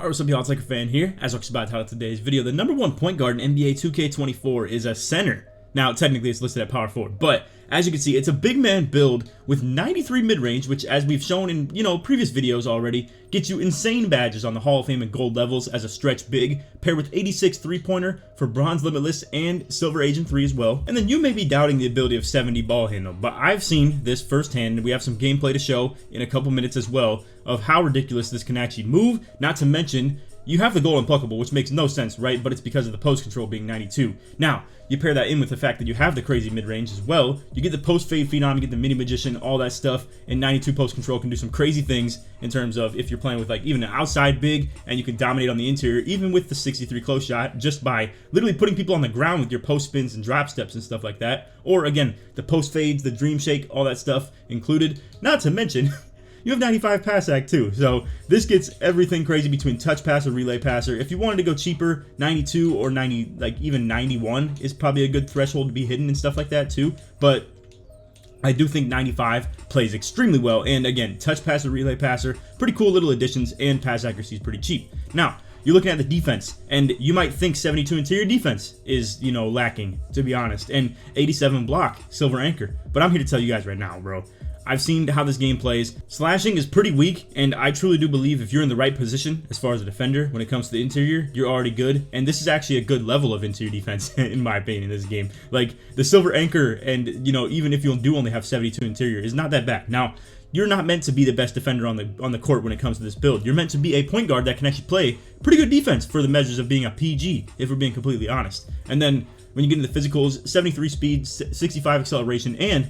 Alright, what's up y'all, it's LakerFan here. As talks about title today's video, the #1 point guard in NBA 2K24 is a center. Now, technically it's listed at power forward, but as you can see, it's a big man build with 93 mid-range, which as we've shown in, previous videos already, gets you insane badges on the Hall of Fame and gold levels as a stretch big, paired with 86 three-pointer for bronze limitless and silver agent 3 as well. And then you may be doubting the ability of 70 ball handle, but I've seen this firsthand, and we have some gameplay to show in a couple minutes as well of how ridiculous this can actually move, not to mention you have the goal unpluckable, which makes no sense, right? But it's because of the post control being 92. Now, you pair that in with the fact that you have the crazy mid-range as well. You get the post fade phenom, you get the mini magician, all that stuff, and 92 post control can do some crazy things in terms of if you're playing with like even an outside big and you can dominate on the interior, even with the 63 close shot, just by literally putting people on the ground with your post spins and drop steps and stuff like that. Or again, the post fades, the dream shake, all that stuff included. Not to mention, you have 95 pass act too, so this gets everything crazy between touch passer, relay passer. If you wanted to go cheaper, 92 or 90, like even 91 is probably a good threshold to be hidden and stuff like that too. But I do think 95 plays extremely well, and again, touch passer, relay passer, pretty cool little additions, and pass accuracy is pretty cheap. Now, you're looking at the defense, and you might think 72 interior defense is, lacking, to be honest, and 87 block, silver anchor. But I'm here to tell you guys right now, bro. I've seen how this game plays. Slashing is pretty weak, and I truly do believe if you're in the right position as far as a defender when it comes to the interior, you're already good. And this is actually a good level of interior defense, in my opinion, in this game. Like, the silver anchor and, even if you do only have 72 interior, is not that bad. Now, you're not meant to be the best defender on the court when it comes to this build. You're meant to be a point guard that can actually play pretty good defense for the measures of being a PG, if we're being completely honest. And then, when you get into the physicals, 73 speed, 65 acceleration, and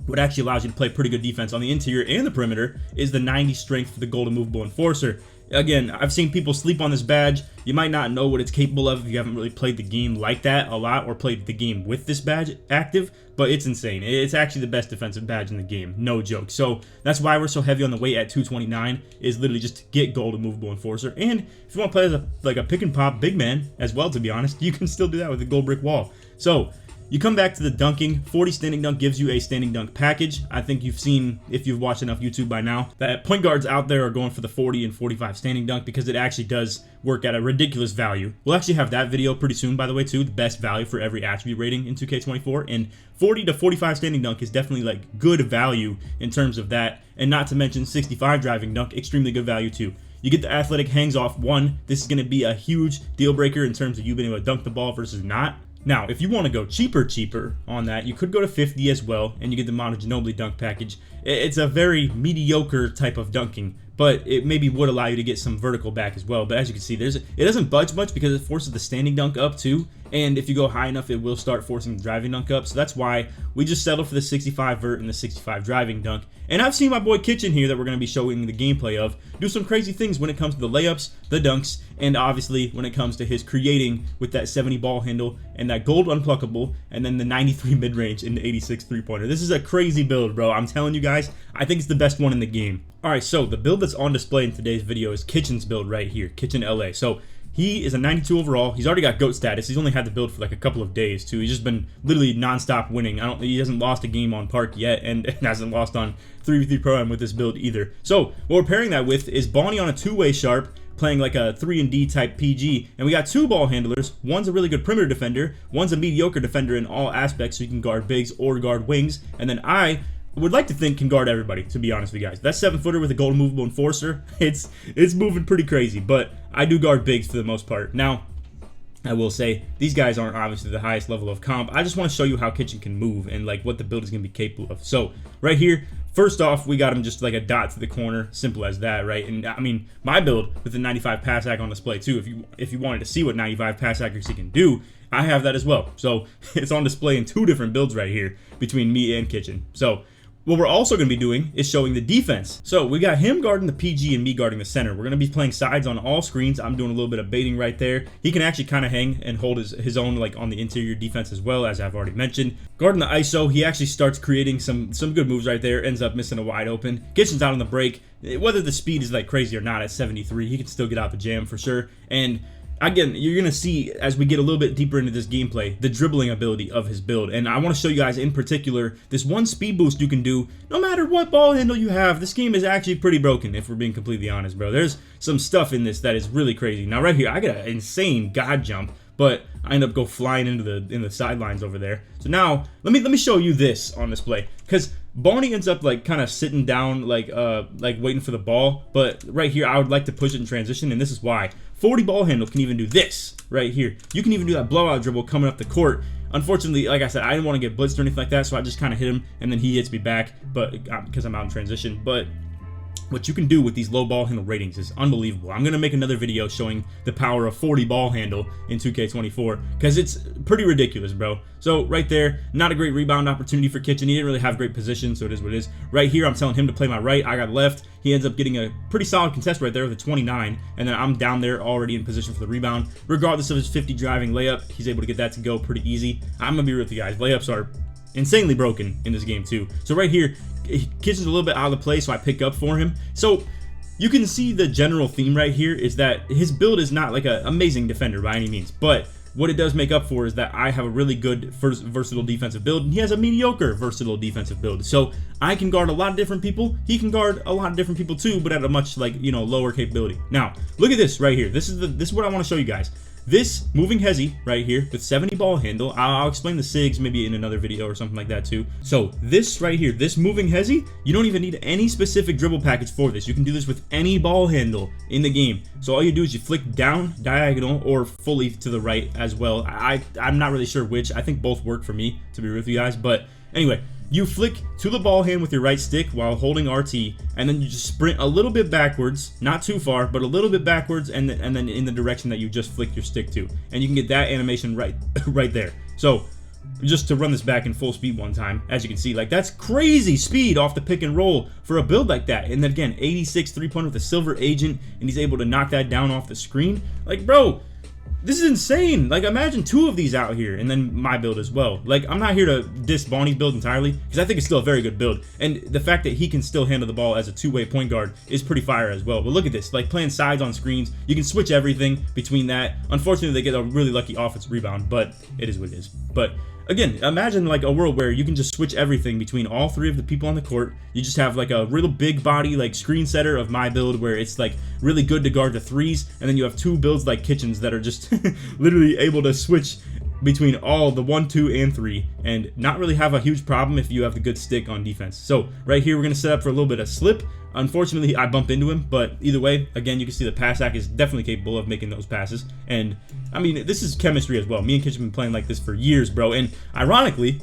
what actually allows you to play pretty good defense on the interior and the perimeter is the 90 strength for the golden movable enforcer. Again, I've seen people sleep on this badge. You might not know what it's capable of if you haven't really played the game like that a lot or played the game with this badge active, but it's insane. It's actually the best defensive badge in the game, no joke. So that's why we're so heavy on the weight at 229, is literally just to get golden movable enforcer. And if you want to play as a pick and pop big man as well, to be honest, you can still do that with the gold brick wall. So you come back to the dunking. 40 standing dunk gives you a standing dunk package. I think you've seen, if you've watched enough YouTube by now, that point guards out there are going for the 40 and 45 standing dunk because it actually does work at a ridiculous value. We'll actually have that video pretty soon, by the way, too. The best value for every attribute rating in 2K24. And 40 to 45 standing dunk is definitely like good value in terms of that. And not to mention 65 driving dunk, extremely good value too. You get the athletic hangs off 1. This is going to be a huge deal breaker in terms of you being able to dunk the ball versus not. Now, if you want to go cheaper on that, you could go to 50 as well, and you get the Mono Ginobili dunk package. It's a very mediocre type of dunking, but it maybe would allow you to get some vertical back as well. But as you can see, it doesn't budge much because it forces the standing dunk up too, and if you go high enough, it will start forcing the driving dunk up. So that's why we just settled for the 65 vert and the 65 driving dunk. And I've seen my boy Kitchen here, that we're going to be showing the gameplay of, do some crazy things when it comes to the layups, the dunks, and obviously when it comes to his creating with that 70 ball handle and that gold unpluckable, and then the 93 mid-range and the 86 three-pointer. This is a crazy build, bro. I'm telling you guys, I think it's the best one in the game. Alright, so the build that's on display in today's video is Kitchen's build right here, Kitchen LA. So he is a 92 overall. He's already got GOAT status. He's only had the build for like a couple of days too. He's just been literally non-stop winning. He hasn't lost a game on Park yet, and hasn't lost on 3v3 Pro-Am with this build either. So what we're pairing that with is Bonnie on a two-way sharp, playing like a 3-and-D type PG, and we got 2 ball handlers. One's a really good perimeter defender, one's a mediocre defender in all aspects, so you can guard bigs or guard wings, and then I would like to think can guard everybody, to be honest with you guys. That 7-footer with a golden movable enforcer, it's moving pretty crazy, but I do guard bigs for the most part. Now, I will say, these guys aren't obviously the highest level of comp. I just want to show you how Kitchen can move and like what the build is going to be capable of. So, right here, first off, we got him just like a dot to the corner, simple as that, right? And I mean, my build with the 95 pass ac on display too, if you wanted to see what 95 pass accuracy can do, I have that as well. So, it's on display in 2 different builds right here between me and Kitchen. So, what we're also going to be doing is showing the defense. So we got him guarding the PG and me guarding the center. We're going to be playing sides on all screens. I'm doing a little bit of baiting right there. He can actually kind of hang and hold his own like on the interior defense as well, as I've already mentioned. Guarding the ISO, he actually starts creating some good moves right there. Ends up missing a wide open. Kitchen's out on the break. Whether the speed is like crazy or not at 73, he can still get out the jam for sure. And again, you're gonna see as we get a little bit deeper into this gameplay the dribbling ability of his build, and I want to show you guys in particular this one speed boost you can do no matter what ball handle you have. This game is actually pretty broken, if we're being completely honest, bro. There's some stuff in this that is really crazy. Now right here I got an insane god jump, but I end up go flying into the sidelines over there. So now let me show you this on display, because Bonnie ends up like kind of sitting down like waiting for the ball, but right here I would like to push it in transition, and this is why. 40 ball handle can even do this right here. You can even do that blowout dribble coming up the court. Unfortunately, like I said, I didn't want to get blitzed or anything like that, so I just kind of hit him and then he hits me back, but because I'm out in transition. But what you can do with these low ball handle ratings is unbelievable. I'm going to make another video showing the power of 40 ball handle in 2K24 because it's pretty ridiculous, bro. So right there, not a great rebound opportunity for Kitchen. He didn't really have great position, so it is what it is. Right here, I'm telling him to play my right. I got left. He ends up getting a pretty solid contest right there with a 29, and then I'm down there already in position for the rebound. Regardless of his 50 driving layup, he's able to get that to go pretty easy. I'm going to be real with you guys. Layups are insanely broken in this game too. So right here, Kitchen's a little bit out of the play, so I pick up for him. So you can see the general theme right here is that his build is not like an amazing defender by any means, but what it does make up for is that I have a really good versatile defensive build, and he has a mediocre versatile defensive build. So I can guard a lot of different people. He can guard a lot of different people too, but at a much lower capability. Now look at this right here. This is what I want to show you guys. This moving hezzy right here with 70 ball handle. I'll explain the SIGs maybe in another video or something like that too. So this right here, this moving hezzy, you don't even need any specific dribble package for this. You can do this with any ball handle in the game. So all you do is you flick down, diagonal, or fully to the right as well. I'm not really sure which. I think both work for me, to be real with you guys. But anyway, you flick to the ball hand with your right stick while holding RT, and then you just sprint a little bit backwards, not too far, but a little bit backwards, and then in the direction that you just flicked your stick to, and you can get that animation right there. So just to run this back in full speed one time, as you can see, like that's crazy speed off the pick and roll for a build like that. And then again, 86 3-pointer with a silver agent, and he's able to knock that down off the screen. Like, bro, this is insane. Like, imagine 2 of these out here, and then my build as well. Like, I'm not here to diss Bonnie's build entirely, because I think it's still a very good build. And the fact that he can still handle the ball as a two-way point guard is pretty fire as well. But look at this, like playing sides on screens. You can switch everything between that. Unfortunately, they get a really lucky offensive rebound, but it is what it is. But again, imagine like a world where you can just switch everything between all 3 of the people on the court. You just have like a real big body like screen setter of my build where it's like really good to guard the 3s, and then you have 2 builds like Kitchen's that are just literally able to switch between all the 1, 2, and 3 and not really have a huge problem if you have the good stick on defense. So right here we're going to set up for a little bit of slip. Unfortunately, I bump into him, but either way, again, you can see the pass hack is definitely capable of making those passes. And I mean, this is chemistry as well. Me and Kitchen have been playing like this for years, bro. And ironically,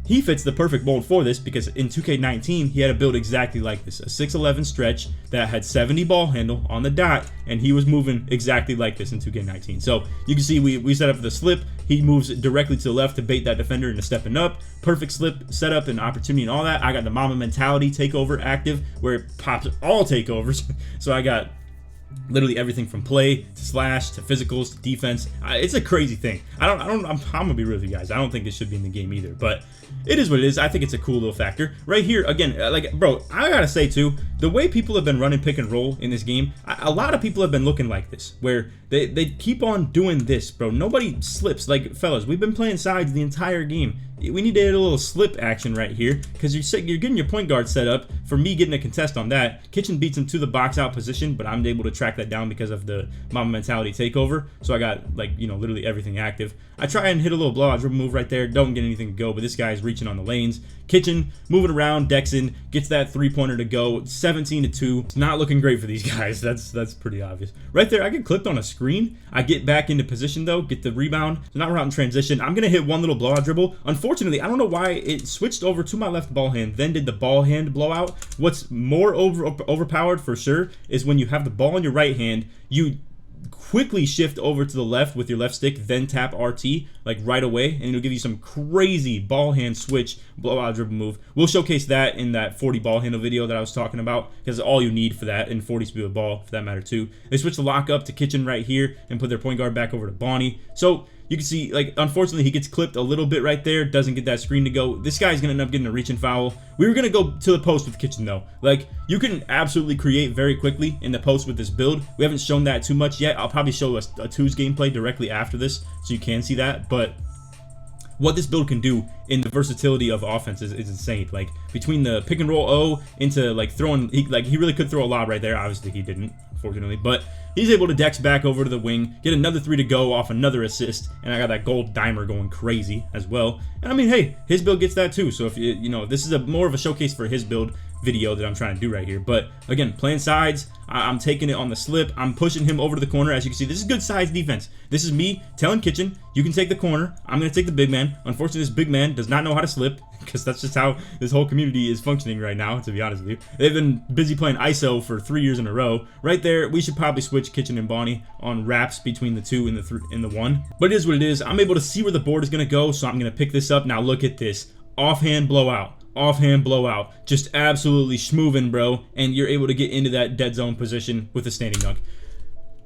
he fits the perfect mold for this because in 2K19, he had a build exactly like this. A 6'11 stretch that had 70 ball handle on the dot, and he was moving exactly like this in 2K19. So you can see we set up for the slip. He moves directly to the left to bait that defender into stepping up. Perfect slip setup and opportunity and all that. I got the Mama Mentality takeover active where it pops all takeovers. So I got literally everything from play to slash to physicals to defense. It's a crazy thing. I'm gonna be real with you guys. I don't think this should be in the game either, but it is what it is. I think it's a cool little factor right here. Again, like, bro, I gotta say too, the way people have been running pick and roll in this game, a lot of people have been looking like this, where they keep on doing this, bro. Nobody slips. Like, fellas, we've been playing sides the entire game. We need to hit a little slip action right here because you're getting your point guard set up for me getting a contest on that. Kitchen beats him to the box out position, but I'm able to track that down because of the Mama Mentality takeover. So I got, like, literally everything active. I try and hit a little blowout dribble move right there. Don't get anything to go, but this guy's reaching on the lanes. Kitchen moving around, Dexon gets that 3-pointer to go. 17-2. It's not looking great for these guys. That's pretty obvious. Right there, I get clipped on a screen. I get back into position though, get the rebound. So now we're out in transition. I'm gonna hit one little blowout dribble. Unfortunately, I don't know why it switched over to my left ball hand, then did the ball hand blowout. What's more overpowered for sure is when you have the ball in your right hand, you quickly shift over to the left with your left stick, then tap RT like right away, and it'll give you some crazy ball hand switch blowout dribble move. We'll showcase that in that 40 ball handle video that I was talking about because all you need for that, and 40 speed of ball for that matter too. They switch the lock up to Kitchen right here and put their point guard back over to Bonnie. So you can see, like, unfortunately, he gets clipped a little bit right there, doesn't get that screen to go. This guy's gonna end up getting a reach and foul. We were gonna go to the post with Kitchen, though. Like, you can absolutely create very quickly in the post with this build. We haven't shown that too much yet. I'll probably show a twos gameplay directly after this, so you can see that, but what this build can do in the versatility of offense is insane. Like, between the pick and roll O into, like, throwing, he really could throw a lob right there. Obviously he didn't, unfortunately, but he's able to dex back over to the wing, get another 3 to go off another assist, and I got that gold dimer going crazy as well. And I mean, hey, his build gets that too. So if you know, this is more of a showcase for his build video that I'm trying to do right here. But again, playing sides, I'm taking it on the slip. I'm pushing him over to the corner. As you can see, this is good size defense. This is me telling Kitchen, you can take the corner. I'm going to take the big man. Unfortunately, this big man does not know how to slip, because that's just how this whole community is functioning right now, to be honest with you. They've been busy playing ISO for 3 years in a row. Right there, we should probably switch Kitchen and Bonnie on wraps between the 2 and the 1. But it is what it is. I'm able to see where the board is going to go, so I'm going to pick this up. Now look at this. Offhand blowout. Offhand blowout, just absolutely schmoovin', bro, and you're able to get into that dead zone position with a standing dunk.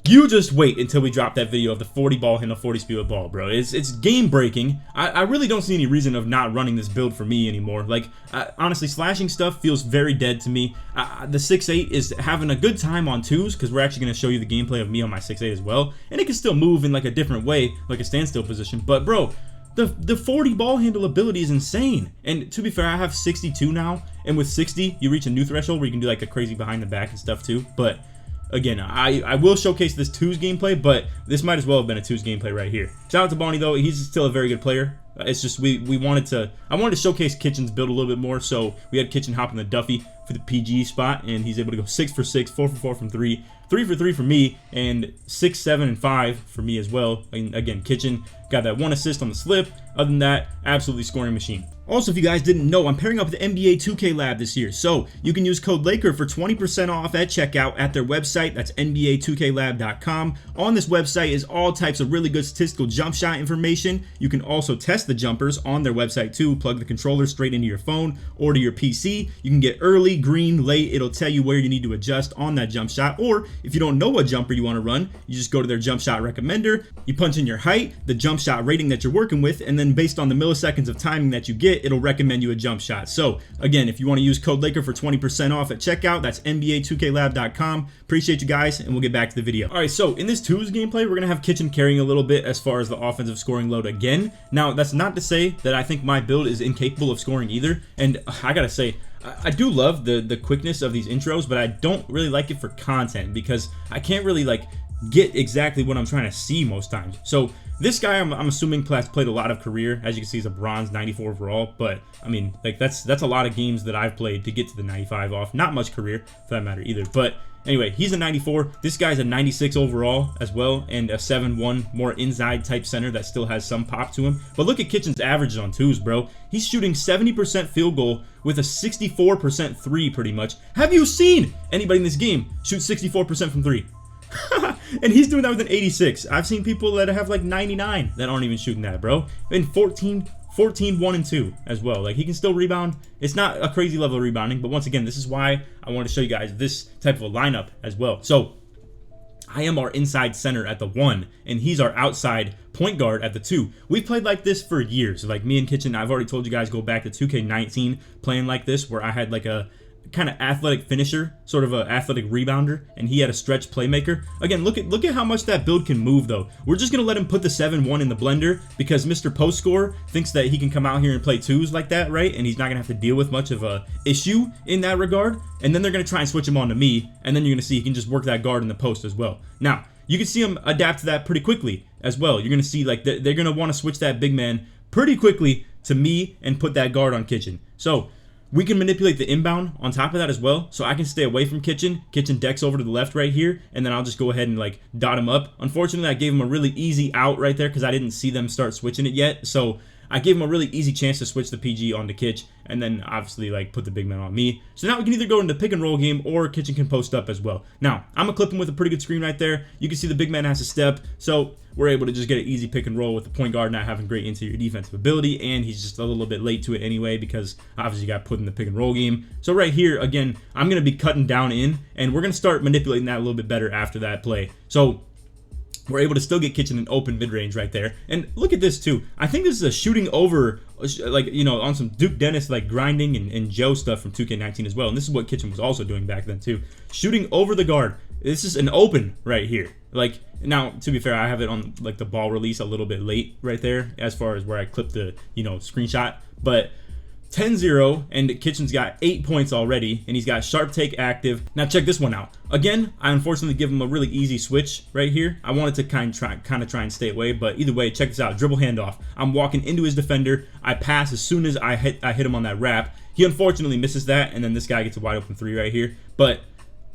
You just wait until we drop that video of the 40 ball handle, 40 speed with ball, bro. It's game breaking. I really don't see any reason of not running this build for me anymore. Like, honestly, slashing stuff feels very dead to me. The 6'8 is having a good time on twos, because we're actually going to show you the gameplay of me on my 6'8 as well, and it can still move in like a different way, like a standstill position, but bro, the 40 ball handle ability is insane. And to be fair, I have 62 now, and with 60 you reach a new threshold where you can do like a crazy behind the back and stuff too. But again, I will showcase this twos gameplay, but this might as well have been a twos gameplay right here. Shout out to Bonnie though, he's still a very good player. It's just I wanted to showcase Kitchen's build a little bit more, so we had Kitchen hop in the Duffy for the PG spot, and he's able to go 6 for 6, 4 for 4 from 3, 3 for 3 for me, and 6, 7, and 5 for me as well. And again, Kitchen got that 1 assist on the slip. Other than that, absolutely scoring machine. Also, if you guys didn't know, I'm pairing up with the NBA 2K Lab this year, so you can use code LAKER for 20% off at checkout at their website. That's NBA2KLab.com. On this website is all types of really good statistical jump shot information. You can also test the jumpers on their website too. Plug the controller straight into your phone or to your PC. You can get early, green, late. It'll tell you where you need to adjust on that jump shot, or if you don't know what jumper you want to run, you just go to their jump shot recommender. You punch in your height, the jump shot rating that you're working with, and then based on the milliseconds of timing that you get, it'll recommend you a jump shot. So again, if you want to use code LAKER for 20% off at checkout, that's NBA2KLab.com. Appreciate you guys, and we'll get back to the video. All right, so in this twos gameplay, we're gonna have Kitchen carrying a little bit as far as the offensive scoring load again. Now, that's not to say that I think my build is incapable of scoring either, and I gotta say, I do love the quickness of these intros, but I don't really like it for content, because I can't really like get exactly what I'm trying to see most times. So this guy, I'm assuming has played a lot of career. As you can see, he's a bronze 94 overall, but I mean, like that's a lot of games that I've played to get to the 95 off. Not much career for that matter either, but anyway, he's a 94. This guy's a 96 overall as well, and a 7'1", more inside type center that still has some pop to him. But look at Kitchen's averages on twos, bro. He's shooting 70% field goal with a 64% three pretty much. Have you seen anybody in this game shoot 64% from three? And he's doing that with an 86. I've seen people that have like 99 that aren't even shooting that, bro. And 14, 1, and 2 as well. Like, he can still rebound. It's not a crazy level of rebounding, but once again, this is why I want to show you guys this type of a lineup as well. So I am our inside center at the 1, and he's our outside point guard at the 2. We've played like this for years. Like, me and Kitchen, I've already told you guys, go back to 2K19 playing like this, where I had like a kind of athletic finisher, sort of an athletic rebounder, and he had a stretch playmaker. Again, look at how much that build can move though. We're just gonna let him put the 7-1 in the blender, because Mr. Post Scorer thinks that he can come out here and play twos like that, right? And he's not gonna have to deal with much of a issue in that regard. And then they're gonna try and switch him on to me, and then you're gonna see he can just work that guard in the post as well. Now, you can see him adapt to that pretty quickly as well. You're gonna see like they're gonna want to switch that big man pretty quickly to me and put that guard on Kitchen. So we can manipulate the inbound on top of that as well, so I can stay away from Kitchen. Kitchen decks over to the left right here, and then I'll just go ahead and like dot him up. Unfortunately, I gave him a really easy out right there because I didn't see them start switching it yet, so I gave him a really easy chance to switch the PG onto Kitch, and then obviously like put the big man on me. So now we can either go into pick and roll game, or Kitchen can post up as well. Now, I'm gonna clip him with a pretty good screen right there. You can see the big man has to step, so we're able to just get an easy pick and roll with the point guard not having great interior defensive ability, and he's just a little bit late to it anyway because obviously got put in the pick and roll game. So right here, again, I'm gonna be cutting down in, and we're gonna start manipulating that a little bit better after that play. So we're able to still get Kitchen an open mid-range right there. And look at this too. I think this is a shooting over, like, you know, on some Duke Dennis like grinding and Joe stuff from 2K19 as well. And this is what Kitchen was also doing back then too. Shooting over the guard. This is an open right here. Like, now, to be fair, I have it on like the ball release a little bit late right there as far as where I clipped the, you know, screenshot. But 10-0, and Kitchen's got 8 points already, and he's got Sharp Take active. Now check this one out. Again, I unfortunately give him a really easy switch right here. I wanted to kind of try and stay away, but either way, check this out. Dribble handoff. I'm walking into his defender. I pass as soon as I hit him on that wrap. He unfortunately misses that, and then this guy gets a wide open 3 right here. But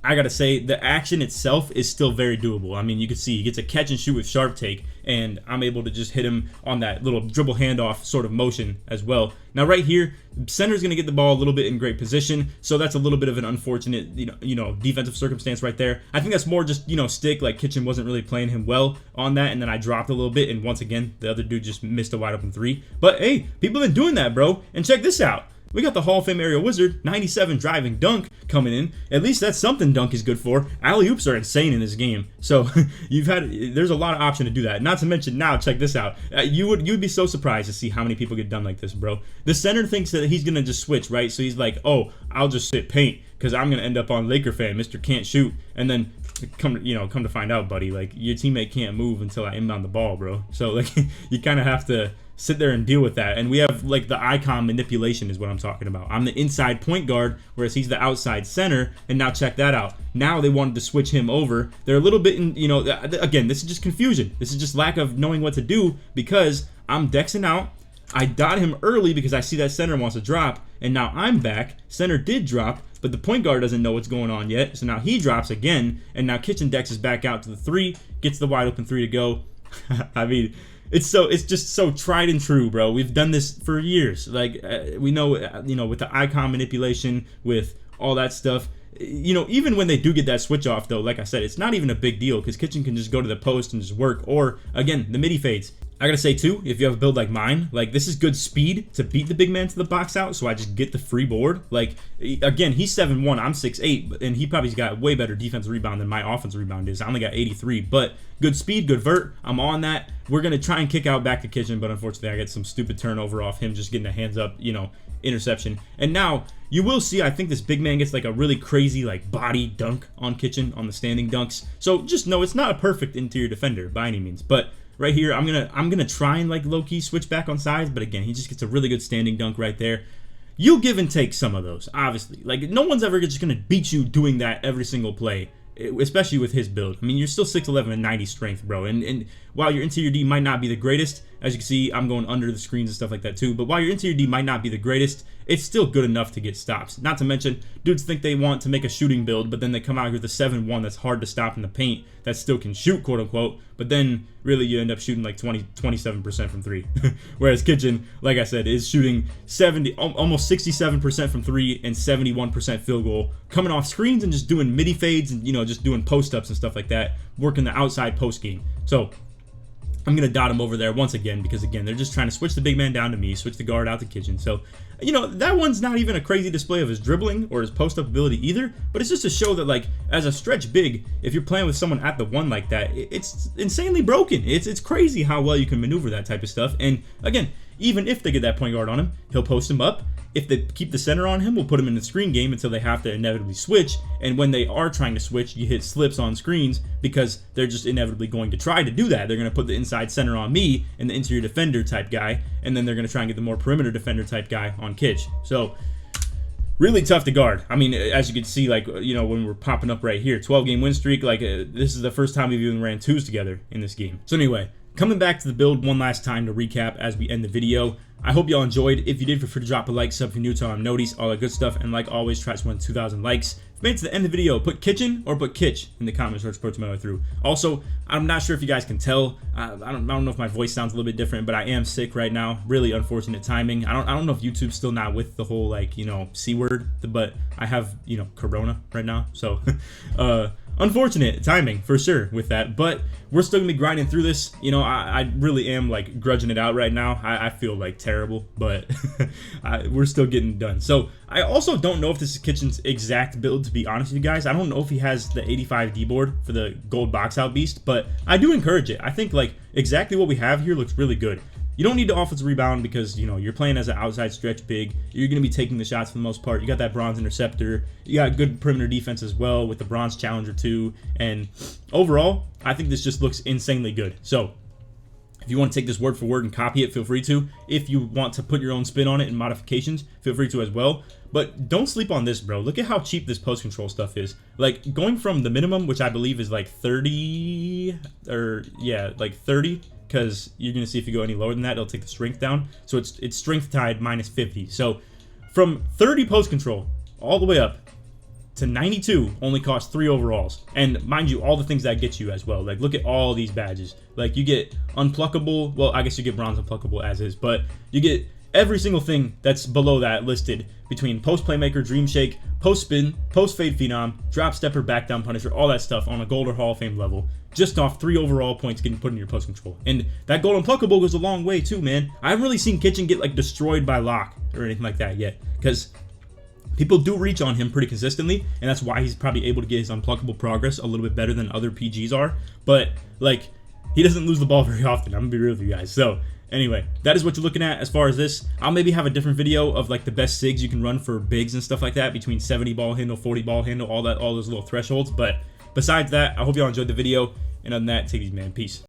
I gotta say, the action itself is still very doable. I mean, you can see he gets a catch and shoot with Sharp Take, and I'm able to just hit him on that little dribble handoff sort of motion as well. Now right here, center's gonna get the ball a little bit in great position, so that's a little bit of an unfortunate, you know, defensive circumstance right there. I think that's more just, you know, stick, like Kitchen wasn't really playing him well on that, and then I dropped a little bit, and once again, the other dude just missed a wide open 3. But hey, people have been doing that, bro, and check this out. We got the Hall of Fame aerial wizard, 97 driving dunk coming in. At least that's something dunk is good for. Alley-oops are insane in this game. So there's a lot of option to do that. Not to mention now, check this out. You'd be so surprised to see how many people get done like this, bro. The center thinks that he's going to just switch, right? So he's like, oh, I'll just sit paint because I'm going to end up on LakerFan, Mr. Can't Shoot. And then come to find out, buddy, like your teammate can't move until I inbound the ball, bro. So like you kind of have to sit there and deal with that. And we have like the icon manipulation is what I'm talking about. I'm the inside point guard, whereas he's the outside center. And now check that out. Now they wanted to switch him over. They're a little bit in, you know, again, this is just confusion. This is just lack of knowing what to do because I'm dexing out. I dot him early because I see that center wants to drop, and now I'm back. Center did drop, but the point guard doesn't know what's going on yet, so now he drops again, and now Kitchen dexes back out to the 3, gets the wide open 3 to go. I mean, it's just so tried and true, bro. We've done this for years. Like we know, you know, with the icon manipulation, with all that stuff. You know, even when they do get that switch off, though, like I said, it's not even a big deal because Kitchen can just go to the post and just work. Or again, the midi fades. I gotta say too, if you have a build like mine, like this is good speed to beat the big man to the box out, so I just get the free board. Like again, he's 7'1", I'm 6'8", and he probably's got way better defensive rebound than my offensive rebound is. I only got 83, but good speed, good vert. I'm on that. We're gonna try and kick out back to Kitchen, but unfortunately I get some stupid turnover off him just getting a hands up, you know, interception. And now you will see, I think this big man gets like a really crazy like body dunk on Kitchen on the standing dunks. So just know it's not a perfect interior defender by any means, but right here, I'm gonna try and like low-key switch back on sides, but again, he just gets a really good standing dunk right there. You'll give and take some of those, obviously. Like no one's ever just gonna beat you doing that every single play, especially with his build. I mean, you're still 6'11" and 90 strength, bro. And while your interior D might not be the greatest, as you can see, I'm going under the screens and stuff like that too. But while your interior D might not be the greatest, it's still good enough to get stops. Not to mention, dudes think they want to make a shooting build, but then they come out here with a 7'1" that's hard to stop in the paint, that still can shoot, quote unquote. But then really you end up shooting like 27% from 3. Whereas Kitchen, like I said, is shooting almost 67% from 3 and 71% field goal, coming off screens and just doing midi fades and, you know, just doing post ups and stuff like that, working the outside post game. So I'm going to dot him over there once again because, again, they're just trying to switch the big man down to me, switch the guard out to Kitchen. So, you know, that one's not even a crazy display of his dribbling or his post-up ability either, but it's just to show that, like, as a stretch big, if you're playing with someone at the 1 like that, it's insanely broken. It's crazy how well you can maneuver that type of stuff. And, again, even if they get that point guard on him, he'll post him up. If they keep the center on him, we'll put him in the screen game until they have to inevitably switch. And when they are trying to switch, you hit slips on screens because they're just inevitably going to try to do that. They're going to put the inside center on me and the interior defender type guy, and then they're going to try and get the more perimeter defender type guy on Kitch. So really tough to guard. I mean, as you can see, like, you know, when we're popping up right here, 12-game win streak, like this is the first time we've even ran 2s together in this game. So anyway, coming back to the build one last time to recap as we end the video. I hope y'all enjoyed. If you did, feel free to drop a like, sub if you're new to our notice, all that good stuff. And like always, try to win 2,000 likes. If you made it to the end of the video, put Kitchen or put Kitch in the comments or support my way through. Also, I'm not sure if you guys can tell. I don't know if my voice sounds a little bit different, but I am sick right now. Really unfortunate timing. I don't know if YouTube's still not with the whole, like, you know, C word, but I have, you know, Corona right now. So unfortunate timing for sure with that, but we're still gonna be grinding through this. You know, I really am like grudging it out right now. I feel like terrible, but we're still getting done. So I also don't know if this is Kitchen's exact build, to be honest with you guys. I don't know if he has the 85 D board for the gold box out beast, but I do encourage it. I think like exactly what we have here looks really good. You don't need to offensive rebound because, you know, you're playing as an outside stretch big. You're going to be taking the shots for the most part. You got that bronze interceptor. You got good perimeter defense as well with the bronze challenger too. And overall, I think this just looks insanely good. So if you want to take this word for word and copy it, feel free to. If you want to put your own spin on it and modifications, feel free to as well. But don't sleep on this, bro. Look at how cheap this post control stuff is. Like going from the minimum, which I believe is like 30, or yeah, like 30. Because you're going to see if you go any lower than that, it'll take the strength down. So it's strength tied minus 50. So from 30 post control all the way up to 92 only costs 3 overalls. And mind you, all the things that get you as well. Like look at all these badges. Like you get unpluckable. Well, I guess you get bronze unpluckable as is. But you get every single thing that's below that listed between post playmaker, dream shake, post spin, post fade phenom, drop stepper, back down punisher, all that stuff on a gold or Hall of Fame level. Just off 3 overall points getting put in your post control. And that gold unpluckable goes a long way too, man. I haven't really seen Kitchen get like destroyed by lock or anything like that yet, because people do reach on him pretty consistently, and that's why he's probably able to get his unpluckable progress a little bit better than other PGs are. But like, he doesn't lose the ball very often. I'm gonna be real with you guys. So anyway, that is what you're looking at as far as this. I'll maybe have a different video of like the best SIGs you can run for bigs and stuff like that, between 70 ball handle, 40 ball handle, all those little thresholds. But besides that, I hope y'all enjoyed the video. And other than that, take it easy, man. Peace.